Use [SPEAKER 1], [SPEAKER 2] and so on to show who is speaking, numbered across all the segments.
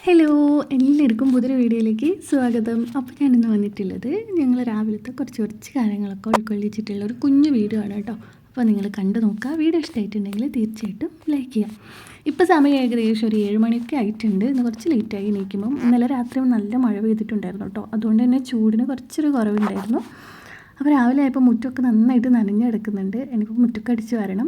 [SPEAKER 1] Hello, എല്ലാവർക്കും പുതിയൊരു വീഡിയോയിലേക്ക് സ്വാഗതം. അപ്പോൾ ഞാനിന്ന് വന്നിട്ടുള്ളത് ഞങ്ങൾ രാവിലത്തെ കുറച്ച് കാര്യങ്ങളൊക്കെ ഉൾക്കൊള്ളിച്ചിട്ടുള്ള ഒരു കുഞ്ഞു വീഡിയോ ആണ് കേട്ടോ. അപ്പോൾ നിങ്ങൾ കണ്ടു നോക്കുക. വീഡിയോ ഇഷ്ടമായിട്ടുണ്ടെങ്കിൽ തീർച്ചയായിട്ടും ലൈക്ക് ചെയ്യാം. ഇപ്പോൾ സമയം ഏകദേശം ഒരു 7 മണിയൊക്കെ ആയിട്ടുണ്ട്. ഇന്ന് കുറച്ച് ലേറ്റായി എണീക്കുമ്പം. ഇന്നലെ രാത്രി നല്ല മഴ പെയ്തിട്ടുണ്ടായിരുന്നു കേട്ടോ. അതുകൊണ്ട് തന്നെ ചൂടിന് കുറച്ചൊരു കുറവുണ്ടായിരുന്നു. അപ്പോൾ രാവിലെ ആയപ്പോൾ മുറ്റമൊക്കെ നന്നായിട്ട് നനഞ്ഞ് കിടക്കുന്നുണ്ട്. ഇനിയിപ്പോൾ മുറ്റമൊക്കെ അടിച്ച് വരണം.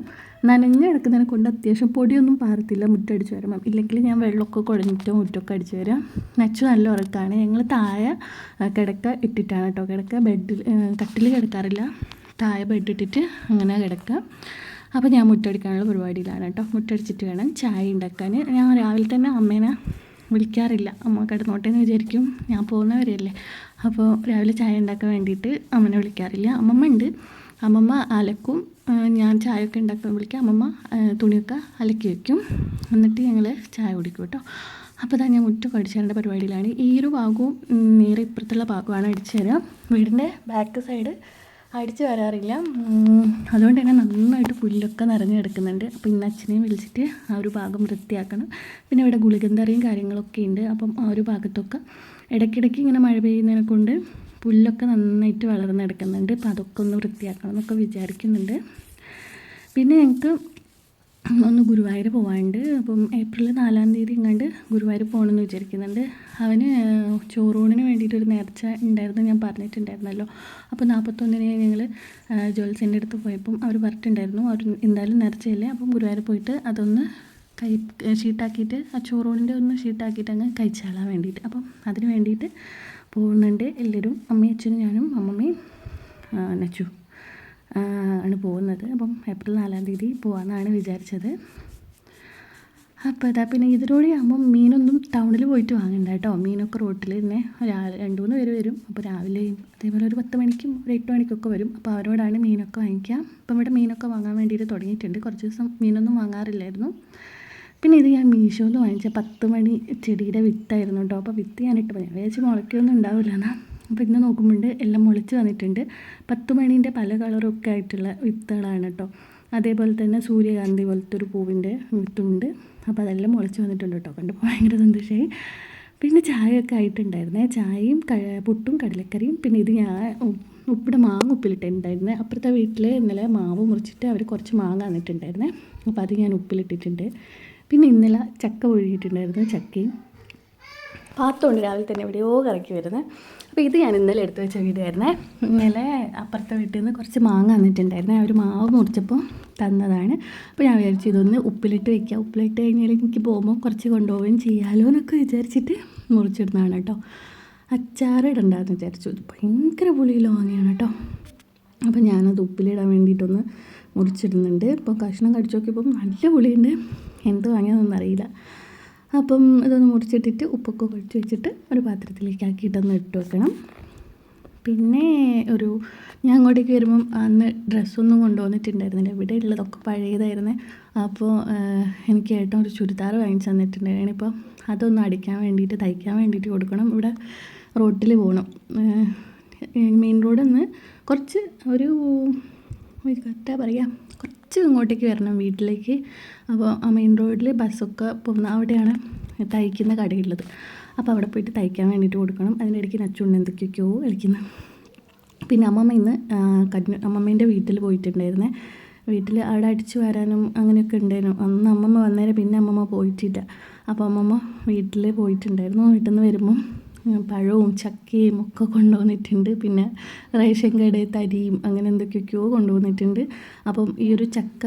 [SPEAKER 1] നനഞ്ഞ് കിടക്കുന്നതിനെ കൊണ്ട് അത്യാവശ്യം പൊടിയൊന്നും പാറത്തില്ല മുറ്റടിച്ച് വരുമ്പം. ഇല്ലെങ്കിൽ ഞാൻ വെള്ളമൊക്കെ കുഴഞ്ഞിട്ട് മുറ്റമൊക്കെ അടിച്ച് വരാം. നച്ചു നല്ല ഉറക്കമാണ്. ഞങ്ങൾ താഴെ കിടക്ക ഇട്ടിട്ടാണ് കേട്ടോ കിടക്ക. ബെഡിൽ കട്ടിൽ കിടക്കാറില്ല, താഴെ ബെഡ് ഇട്ടിട്ട് അങ്ങനെ കിടക്കുക. അപ്പോൾ ഞാൻ മുറ്റടിക്കാനുള്ള പരിപാടിയിലാണ് കേട്ടോ. മുറ്റടിച്ചിട്ട് വേണം ചായ ഉണ്ടാക്കാൻ. ഞാൻ രാവിലെ തന്നെ അമ്മേനെ വിളിക്കാറില്ല. അമ്മ കിടന്നോട്ടെ എന്ന് വിചാരിക്കും, ഞാൻ പോകുന്നവരെയല്ലേ. അപ്പോൾ രാവിലെ ചായ ഉണ്ടാക്കാൻ വേണ്ടിയിട്ട് അമ്മനെ വിളിക്കാറില്ല. അമ്മമ്മ ഉണ്ട്, അമ്മമ്മ അലക്കും, ഞാൻ ചായയൊക്കെ ഉണ്ടാക്കാൻ വിളിക്കാം. അമ്മമ്മ തുണിയൊക്കെ അലക്കി വയ്ക്കും. എന്നിട്ട് ഞങ്ങൾ ചായ കുടിക്കും കേട്ടോ. അപ്പോൾ ഞാൻ മുറ്റമൊക്കെ അടിച്ചു തരേണ്ട പരിപാടിയിലാണ്. ഈ ഒരു ഭാഗവും നേരെ ഇപ്പുറത്തുള്ള ഭാഗമാണ് അടിച്ചു തരാം. വീടിൻ്റെ ബാക്ക് സൈഡ് അടിച്ച് വരാറില്ല. അതുകൊണ്ട് തന്നെ നന്നായിട്ട് പുല്ലൊക്കെ നിറഞ്ഞ് കിടക്കുന്നുണ്ട്. അപ്പോൾ ഇന്ന് അച്ഛനെയും വിളിച്ചിട്ട് ആ ഒരു ഭാഗം വൃത്തിയാക്കണം. പിന്നെ ഇവിടെ ഗുളികന്തറിയും കാര്യങ്ങളൊക്കെ ഉണ്ട്. അപ്പം ആ ഒരു ഭാഗത്തൊക്കെ ഇടയ്ക്കിടയ്ക്ക് ഇങ്ങനെ മഴ പെയ്യുന്നതിനെ കൊണ്ട് പുല്ലൊക്കെ നന്നായിട്ട് വളർന്ന് കിടക്കുന്നുണ്ട്. അപ്പോൾ അതൊക്കെ ഒന്ന് വൃത്തിയാക്കണം എന്നൊക്കെ വിചാരിക്കുന്നുണ്ട്. പിന്നെ ഞങ്ങൾക്ക് ഒന്ന് ഗുരുവായൂർ പോകാനുണ്ട്. അപ്പം ഏപ്രിൽ 4-ാം തീയതി എങ്ങാണ്ട് ഗുരുവായൂർ പോകണമെന്ന് വിചാരിക്കുന്നുണ്ട്. അവന് ചോറൂണിന് വേണ്ടിയിട്ടൊരു നേർച്ച ഉണ്ടായിരുന്നു, ഞാൻ പറഞ്ഞിട്ടുണ്ടായിരുന്നല്ലോ. അപ്പോൾ 41-ന് ഞങ്ങൾ ജോത്സ്യൻ്റെ അടുത്ത് പോയപ്പം അവർ പറഞ്ഞിട്ടുണ്ടായിരുന്നു അവർ എന്തായാലും നേർച്ചയല്ലേ, അപ്പം ഗുരുവായൂർ പോയിട്ട് അതൊന്ന് ഷീട്ടാക്കിയിട്ട് ആ ചോറൂണിൻ്റെ ഒന്ന് ഷീട്ടാക്കിയിട്ട് അങ്ങ് കഴിച്ചാളാൻ വേണ്ടിയിട്ട്. അപ്പം അതിന് വേണ്ടിയിട്ട് പോകുന്നുണ്ട് എല്ലാവരും. അമ്മയും അച്ഛനും ഞാനും അമ്മമ്മയും നച്ചു ആണ് പോകുന്നത്. അപ്പം ഏപ്രിൽ 4-ാം തീയതി പോകാമെന്നാണ് വിചാരിച്ചത്. അപ്പോൾ പിന്നെ ഇതിലൂടെ ആകുമ്പം മീനൊന്നും ടൗണിൽ പോയിട്ട് വാങ്ങണ്ട കേട്ടോ. മീനൊക്കെ റോട്ടിൽ തന്നെ 2-3 പേര് വരും. അപ്പോൾ രാവിലെയും അതേപോലെ ഒരു 10 മണിക്കും ഒരു 8 മണിക്കൊക്കെ വരും. അപ്പോൾ അവരോടാണ് മീനൊക്കെ വാങ്ങിക്കുക. അപ്പം ഇവിടെ മീനൊക്കെ വാങ്ങാൻ വേണ്ടിയിട്ട് തുടങ്ങിയിട്ടുണ്ട്. കുറച്ച് ദിവസം മീനൊന്നും വാങ്ങാറില്ലായിരുന്നു. പിന്നെ ഇത് ഞാൻ മീഷോയിൽ വാങ്ങിച്ച 10 മണി ചെടിയുടെ വിത്തായിരുന്നു കേട്ടോ. അപ്പോൾ വിത്ത് ഞാനിട്ട് ഞാൻ വിചാരിച്ച് മുളയ്ക്കൊന്നും ഉണ്ടാവില്ല എന്നാൽ. അപ്പോൾ ഇന്ന് നോക്കുമ്പോൾ എല്ലാം മുളച്ച് വന്നിട്ടുണ്ട്. 10 മണീൻ്റെ പല കളറൊക്കെ ആയിട്ടുള്ള വിത്തുകളാണ് കേട്ടോ. അതേപോലെ തന്നെ സൂര്യകാന്തി പോലത്തെ ഒരു പൂവിൻ്റെ വിത്തുണ്ട്. അപ്പോൾ അതെല്ലാം മുളച്ച് വന്നിട്ടുണ്ട് കേട്ടോ. കണ്ടപ്പോൾ ഭയങ്കര സന്തോഷമായി. പിന്നെ ചായയൊക്കെ ആയിട്ടുണ്ടായിരുന്നേ. ചായയും പുട്ടും കടലക്കറിയും. പിന്നെ ഇത് ഞാൻ ഉപ്പിടെ മാങ്ങ ഉപ്പിലിട്ടുണ്ടായിരുന്നേ. അപ്പുറത്തെ വീട്ടിൽ ഇന്നലെ മാവ് മുറിച്ചിട്ട് അവർ കുറച്ച് മാങ്ങ തന്നിട്ടുണ്ടായിരുന്നേ. അപ്പോൾ അത് ഞാൻ ഉപ്പിലിട്ടിട്ടുണ്ട്. പിന്നെ ഇന്നലെ ചക്ക ഒഴുകിയിട്ടുണ്ടായിരുന്നു. ചക്കയും പാത്രമുണ്ട് രാവിലെ തന്നെ എവിടെയോ കറക്കി വരുന്നത്. അപ്പോൾ ഇത് ഞാൻ ഇന്നലെ എടുത്ത് വെച്ച വീഡിയോ ആയിരുന്നേ. ഇന്നലെ അപ്പുറത്തെ വീട്ടിൽ നിന്ന് കുറച്ച് മാങ്ങ തന്നിട്ടുണ്ടായിരുന്നേ. അവർ മാവ് മുറിച്ചപ്പോൾ തന്നതാണ്. അപ്പോൾ ഞാൻ വിചാരിച്ചു ഇതൊന്ന് ഉപ്പിലിട്ട് വെക്കാം. ഉപ്പിലിട്ട് കഴിഞ്ഞാൽ എനിക്ക് പോകുമ്പോൾ കുറച്ച് കൊണ്ടുപോവുകയും ചെയ്യാമല്ലോ എന്നൊക്കെ വിചാരിച്ചിട്ട് മുറിച്ചിടുന്നതാണ് കേട്ടോ. അച്ചാറിടണ്ടെന്ന് വിചാരിച്ചു. ഇത് ഭയങ്കര പുളിയിൽ വാങ്ങിയാണ് കേട്ടോ. അപ്പോൾ ഞാനത് ഉപ്പിലിടാൻ വേണ്ടിയിട്ടൊന്ന് മുറിച്ചിടുന്നുണ്ട്. ഇപ്പോൾ കഷ്ണം കടിച്ചു നോക്കിയപ്പം നല്ല പുളിയുണ്ട്. എന്ത് വാങ്ങിയതെന്നൊന്നും അറിയില്ല. അപ്പം ഇതൊന്ന് മുറിച്ചിട്ടിട്ട് ഉപ്പൊക്കെ കുഴച്ച് വെച്ചിട്ട് ഒരു പാത്രത്തിലേക്ക് ആക്കിയിട്ടൊന്ന് ഇട്ട് വെക്കണം. പിന്നെ ഞാൻ അങ്ങോട്ടേക്ക് വരുമ്പം അന്ന് ഡ്രസ്സൊന്നും കൊണ്ടുവന്നിട്ടുണ്ടായിരുന്നില്ല. ഇവിടെ ഉള്ളതൊക്കെ പഴയതായിരുന്നേ. അപ്പോൾ എനിക്ക് ഏട്ടൻ ഒരു ചുരിദാർ വാങ്ങിച്ച് തന്നിട്ടുണ്ടായിരുന്നു. ഇപ്പോൾ അതൊന്ന് അടിക്കാൻ വേണ്ടിയിട്ട് തയ്ക്കാൻ വേണ്ടിയിട്ട് കൊടുക്കണം. ഇവിടെ റോട്ടിൽ പോകണം. മെയിൻ റോഡിൽ നിന്ന് കുറച്ച് എന്താ പറയുക, കുറച്ച് ഇങ്ങോട്ടേക്ക് വരണം വീട്ടിലേക്ക്. അപ്പോൾ ആ മെയിൻ റോഡിൽ ബസ്സൊക്കെ പോകുന്ന അവിടെയാണ് തയ്ക്കുന്ന കടയുള്ളത്. അപ്പോൾ അവിടെ പോയിട്ട് തയ്ക്കാൻ വേണ്ടിയിട്ട് കൊടുക്കണം. അതിനിടയ്ക്ക് നച്ചുകൊണ്ട് എന്തൊക്കെയൊക്കെയോ കളിക്കുന്നത്. പിന്നെ അമ്മമ്മ ഇന്ന് അമ്മമ്മേൻ്റെ വീട്ടിൽ പോയിട്ടുണ്ടായിരുന്നേ. വീട്ടിൽ അവിടെ അടിച്ചു വരാനും അങ്ങനെയൊക്കെ ഉണ്ടായിരുന്നു. അന്ന് അമ്മമ്മ വന്നേരം പിന്നെ അമ്മമ്മ പോയിട്ടില്ല. അപ്പോൾ അമ്മമ്മ വീട്ടിൽ പോയിട്ടുണ്ടായിരുന്നു. വീട്ടിൽ നിന്ന് വരുമ്പം പഴവും ചക്കയും ഒക്കെ കൊണ്ടുവന്നിട്ടുണ്ട്. പിന്നെ റേഷൻ കടയിൽ തരിയും അങ്ങനെ എന്തൊക്കെയൊക്കെയോ കൊണ്ടുവന്നിട്ടുണ്ട്. അപ്പം ഈ ഒരു ചക്ക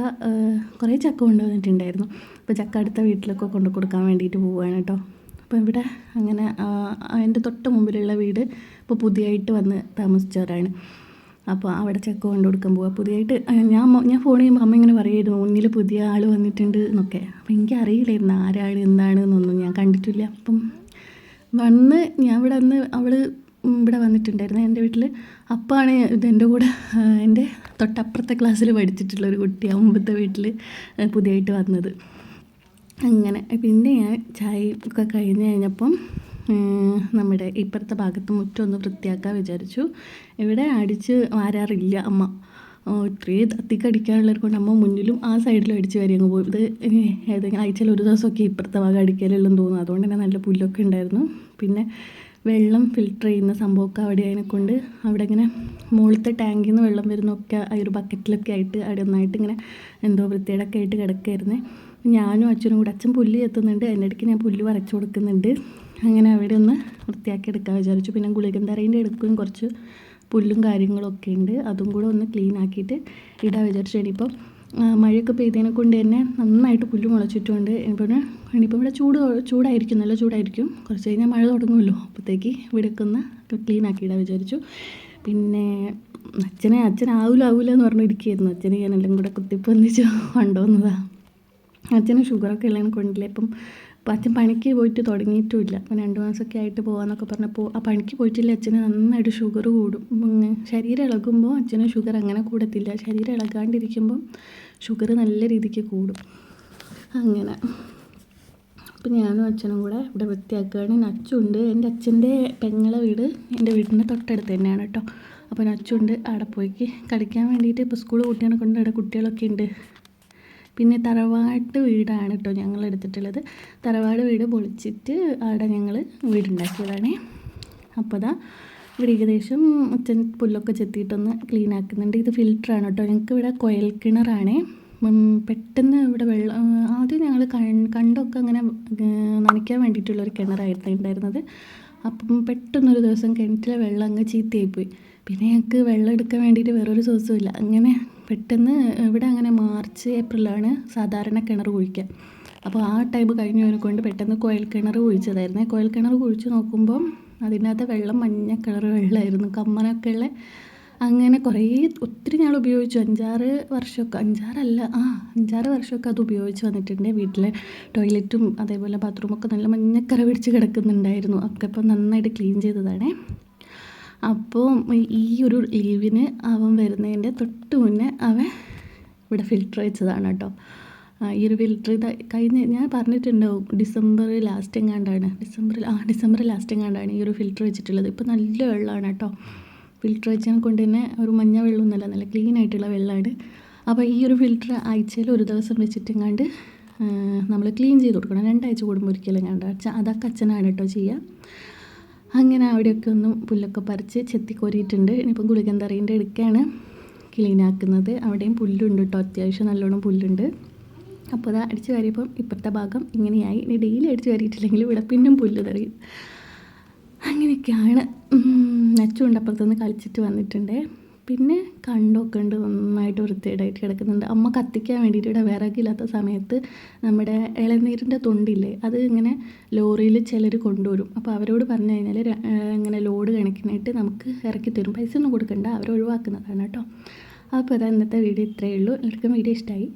[SPEAKER 1] കുറേ ചക്ക കൊണ്ടുവന്നിട്ടുണ്ടായിരുന്നു. അപ്പോൾ ചക്ക അടുത്ത വീട്ടിലൊക്കെ കൊണ്ടു കൊടുക്കാൻ വേണ്ടിയിട്ട് പോവുകയാണ് കേട്ടോ. അപ്പോൾ ഇവിടെ അങ്ങനെ അതിൻ്റെ തൊട്ട് മുമ്പിലുള്ള വീട് ഇപ്പോൾ പുതിയതായിട്ട് വന്ന് താമസിച്ചവരാണ്. അപ്പോൾ അവിടെ ചക്ക കൊണ്ടു കൊടുക്കാൻ പോവുക. പുതിയതായിട്ട് ഞാൻ ഫോൺ ചെയ്യുമ്പോൾ അമ്മ ഇങ്ങനെ പറയുമായിരുന്നു മുന്നിൽ പുതിയ ആൾ വന്നിട്ടുണ്ട് എന്നൊക്കെ. അപ്പോൾ എനിക്കറിയില്ലായിരുന്നു ആരാൾ എന്താണെന്നൊന്നും ഞാൻ കണ്ടിട്ടില്ല. അപ്പം ഞാൻ ഇവിടെ അവൾ ഇവിടെ വന്നിട്ടുണ്ടായിരുന്നു എൻ്റെ വീട്ടിൽ. അപ്പാണ് ഇതെൻ്റെ കൂടെ എൻ്റെ തൊട്ടപ്പുറത്തെ ക്ലാസ്സിൽ പഠിച്ചിട്ടുള്ള ഒരു കുട്ടിയാണ് മുമ്പത്തെ വീട്ടിൽ പുതിയതായിട്ട് വന്നത്. അങ്ങനെ പിന്നെ ഞാൻ ചായ ഒക്കെ കഴിഞ്ഞപ്പം നമ്മുടെ ഇപ്പുറത്തെ ഭാഗത്ത് മുറ്റം ഒന്ന് വൃത്തിയാക്കാൻ വിചാരിച്ചു. ഇവിടെ അടിച്ച് വാരാറില്ല അമ്മ. ഇത്രയും അത്തിക്കടിക്കാനുള്ളത് കൊണ്ട് അമ്മ മുന്നിലും ആ സൈഡിലും അടിച്ച് വരെ അങ്ങ് പോയി. ഇത് ഏതെങ്കിലും ആഴ്ചയിൽ ഒരു ദിവസമൊക്കെ ഇപ്പുറത്തെ ഭാഗം അടിക്കലുള്ളെന്ന് തോന്നുന്നു. അതുകൊണ്ട് തന്നെ നല്ല പുല്ലൊക്കെ ഉണ്ടായിരുന്നു. പിന്നെ വെള്ളം ഫിൽറ്റർ ചെയ്യുന്ന സംഭവമൊക്കെ അവിടെ അതിനെക്കൊണ്ട് അവിടെ ഇങ്ങനെ മുകളിലത്തെ ടാങ്കിൽ നിന്ന് വെള്ളം വരുന്നതൊക്കെ ആ ഒരു ബക്കറ്റിലൊക്കെ ആയിട്ട് അവിടെ ഒന്നായിട്ട് ഇങ്ങനെ എന്തോ വൃത്തിയേടൊക്കെ ആയിട്ട് കിടക്കായിരുന്നേ. ഞാനും അച്ഛനും കൂടെ, അച്ഛൻ പുല്ല് ചെത്തുന്നുണ്ട്, അതിൻ്റെ ഇടയ്ക്ക് ഞാൻ പുല്ല് പറിച്ചു കൊടുക്കുന്നുണ്ട്. അങ്ങനെ അവിടെ ഒന്ന് വൃത്തിയാക്കി എടുക്കാൻ വിചാരിച്ചു. പിന്നെ ഗുളികന്തറേൻ്റെ അടുക്കും കുറച്ച് പുല്ലും കാര്യങ്ങളൊക്കെ ഉണ്ട്, അതും കൂടെ ഒന്ന് ക്ലീൻ ആക്കിയിട്ട് ഇടാൻ വിചാരിച്ചു. ഇനിയിപ്പം മഴയൊക്കെ പെയ്തതിനെ കൊണ്ട് തന്നെ നന്നായിട്ട് പുല്ല് മുളച്ചിട്ടുണ്ട്. ഇനിയിപ്പോൾ ഇവിടെ ചൂടായിരിക്കും, നല്ല ചൂടായിരിക്കും. കുറച്ച് കഴിഞ്ഞാൽ മഴ തുടങ്ങുമല്ലോ, അപ്പോഴത്തേക്ക് ഇവിടെയൊക്കെ ഒന്ന് ക്ലീൻ ആക്കിയിടാൻ വിചാരിച്ചു. പിന്നെ അച്ഛനാവില്ല എന്ന് പറഞ്ഞിരിക്കുകയായിരുന്നു. അച്ഛനെ ഞാനെല്ലാം കൂടെ കുത്തിപ്പൊന്നിച്ച് കൊണ്ടുവന്നതാണ്. അച്ഛന് ഷുഗറൊക്കെ ഉള്ളതിനെ കൊണ്ടില്ലേ. അപ്പം അച്ഛൻ പണിക്ക് പോയിട്ട് തുടങ്ങിയിട്ടുമില്ല. അപ്പം 2 മാസമൊക്കെ ആയിട്ട് പോകാമെന്നൊക്കെ പറഞ്ഞപ്പോൾ ആ പണിക്ക് പോയിട്ടില്ല. അച്ഛന് നന്നായിട്ട് ഷുഗർ കൂടും. ശരീരം ഇളകുമ്പോൾ അച്ഛന് ഷുഗർ അങ്ങനെ കൂടത്തില്ല. ശരീരം ഇളകാണ്ടിരിക്കുമ്പം ഷുഗർ നല്ല രീതിക്ക് കൂടും. അങ്ങനെ അപ്പം ഞാനും അച്ഛനും കൂടെ ഇവിടെ വൃത്തിയാക്കുകയാണ്. നച്ചുണ്ട്, എൻ്റെ അച്ഛൻ്റെ പെങ്ങളെ വീട് എൻ്റെ വീടിൻ്റെ തൊട്ടടുത്ത് തന്നെയാണ് കേട്ടോ. അപ്പോൾ നച്ചുണ്ട്, അവിടെ പോയി കളിക്കാൻ വേണ്ടിയിട്ട്. ഇപ്പോൾ സ്കൂൾ കുട്ടികളെ കൊണ്ട് അവിടെ കുട്ടികളൊക്കെ ഉണ്ട്. പിന്നെ തറവാട്ട് വീടാണ് കേട്ടോ ഞങ്ങൾ എടുത്തിട്ടുള്ളത്. തറവാട് വീട് പൊളിച്ചിട്ട് അവിടെ ഞങ്ങൾ വീടുണ്ടാക്കിയതാണ്. അപ്പോൾ അതാ ഇവിടെ ഏകദേശം അച്ഛൻ പുല്ലൊക്കെ ചെത്തിയിട്ടൊന്ന് ക്ലീൻ ആക്കുന്നുണ്ട്. ഇത് ഫിൽറ്ററാണ് കേട്ടോ. ഞങ്ങൾക്ക് ഇവിടെ കുഴൽ കിണറാണ്. പെട്ടെന്ന് ഇവിടെ വെള്ളം ആദ്യം ഞങ്ങൾ കണ്ടൊക്കെ അങ്ങനെ നനയ്ക്കാൻ വേണ്ടിയിട്ടുള്ളൊരു കിണറായിരുന്നു ഉണ്ടായിരുന്നത്. അപ്പം പെട്ടെന്നൊരു ദിവസം കിണറ്റിലെ വെള്ളം അങ്ങ് ചീത്തയായിപ്പോയി. പിന്നെ ഞങ്ങൾക്ക് വെള്ളം എടുക്കാൻ വേണ്ടിയിട്ട് വേറൊരു സോഴ്സും ഇല്ല. അങ്ങനെ പെട്ടെന്ന് ഇവിടെ അങ്ങനെ മാർച്ച് ഏപ്രിലാണ് സാധാരണ കിണർ കുഴിക്കുക. അപ്പോൾ ആ ടൈം കഴിഞ്ഞതിനെ കൊണ്ട് പെട്ടെന്ന് കുഴൽ കിണർ കുഴിച്ചതായിരുന്നു. കുഴൽ കിണർ കുഴിച്ച് നോക്കുമ്പം അതിനകത്ത് വെള്ളം മഞ്ഞ കളർ വെള്ളമായിരുന്നു, കമ്മനൊക്കെ ഉള്ള. അങ്ങനെ ഒത്തിരി നാൾ ഉപയോഗിച്ചു. 5-6 വർഷമൊക്കെ, 5-6 വർഷമൊക്കെ അത് ഉപയോഗിച്ച് വന്നിട്ടുണ്ട്. വീട്ടിലെ ടോയ്ലറ്റും അതേപോലെ ബാത്റൂമൊക്കെ നല്ല മഞ്ഞക്കറ പിടിച്ച് കിടക്കുന്നുണ്ടായിരുന്നു. ഒക്കെ ഇപ്പം നന്നായിട്ട് ക്ലീൻ ചെയ്തതാണ്. അപ്പോൾ ഈ ഒരു ലീവിന് അവൻ വരുന്നതിൻ്റെ തൊട്ട് മുന്നേ അവൻ ഇവിടെ ഫിൽറ്റർ വെച്ചതാണ് കേട്ടോ. ഈ ഒരു ഫിൽറ്റർ ഞാൻ പറഞ്ഞിട്ടുണ്ടാവും ഡിസംബർ ലാസ്റ്റ് എങ്ങാണ്ടാണ് ഈ ഒരു ഫിൽറ്റർ വെച്ചിട്ടുള്ളത്. ഇപ്പോൾ നല്ല വെള്ളമാണ് കേട്ടോ. ഫിൽറ്റർ വെച്ചതിനെ കൊണ്ട് തന്നെ ഒരു മഞ്ഞ വെള്ളമൊന്നുമല്ല, നല്ല ക്ലീൻ ആയിട്ടുള്ള വെള്ളമാണ്. അപ്പോൾ ഈ ഒരു ഫിൽറ്റർ ആഴ്ചയിൽ ഒരു ദിവസം വെച്ചിട്ടെങ്ങാണ്ട് നമ്മൾ ക്ലീൻ ചെയ്ത് കൊടുക്കണം. 2 ആഴ്ച കൂടുമ്പോൾ ഒരിക്കലും അതൊക്കെ അച്ഛനാണ് കേട്ടോ ചെയ്യുക. അങ്ങനെ അവിടെയൊക്കെ ഒന്നും പുല്ലൊക്കെ പറിച്ച് ചെത്തി കോരിയിട്ടുണ്ട്. ഇനിയിപ്പം ഗുളികന്തറീൻ്റെ അടുക്കാണ് ക്ലീൻ ആക്കുന്നത്. അവിടെയും പുല്ലുണ്ട് കേട്ടോ, അത്യാവശ്യം നല്ലോണം പുല്ലുണ്ട്. അപ്പോൾ അത് അടിച്ച് വാരിയപ്പം ഇപ്പോഴത്തെ ഭാഗം ഇങ്ങനെയായി. ഇനി ഡെയിലി അടിച്ച് വാരിയിട്ടില്ലെങ്കിൽ ഇവിടെ പിന്നും പുല്ല് തെറിയും. അങ്ങനെയൊക്കെയാണ്. നച്ചുണ്ട് അപ്പുറത്തുനിന്ന് കളിച്ചിട്ട് വന്നിട്ടുണ്ട്. പിന്നെ കണ്ടൊക്കെ ഉണ്ട്, നന്നായിട്ട് വൃത്തികേടായിട്ട് കിടക്കുന്നുണ്ട്. അമ്മ കത്തിക്കാൻ വേണ്ടിയിട്ട് ഇവിടെ വിറകില്ലാത്ത സമയത്ത് നമ്മുടെ ഇളനീരിൻ്റെ തൊണ്ടില്ലേ, അത് ഇങ്ങനെ ലോറിയിൽ ചിലർ കൊണ്ടുവരും. അപ്പോൾ അവരോട് പറഞ്ഞു കഴിഞ്ഞാൽ ഇങ്ങനെ ലോഡ് കണക്കിനായിട്ട് നമുക്ക് ഇറക്കി തരും. പൈസ ഒന്നും കൊടുക്കണ്ട, അവർ ഒഴിവാക്കുന്നതാണ് കേട്ടോ. അപ്പോൾ അതാ ഇന്നത്തെ വീഡിയോ ഇത്രയേ ഉള്ളൂ. എല്ലാവർക്കും വീഡിയോ ഇഷ്ടമായി.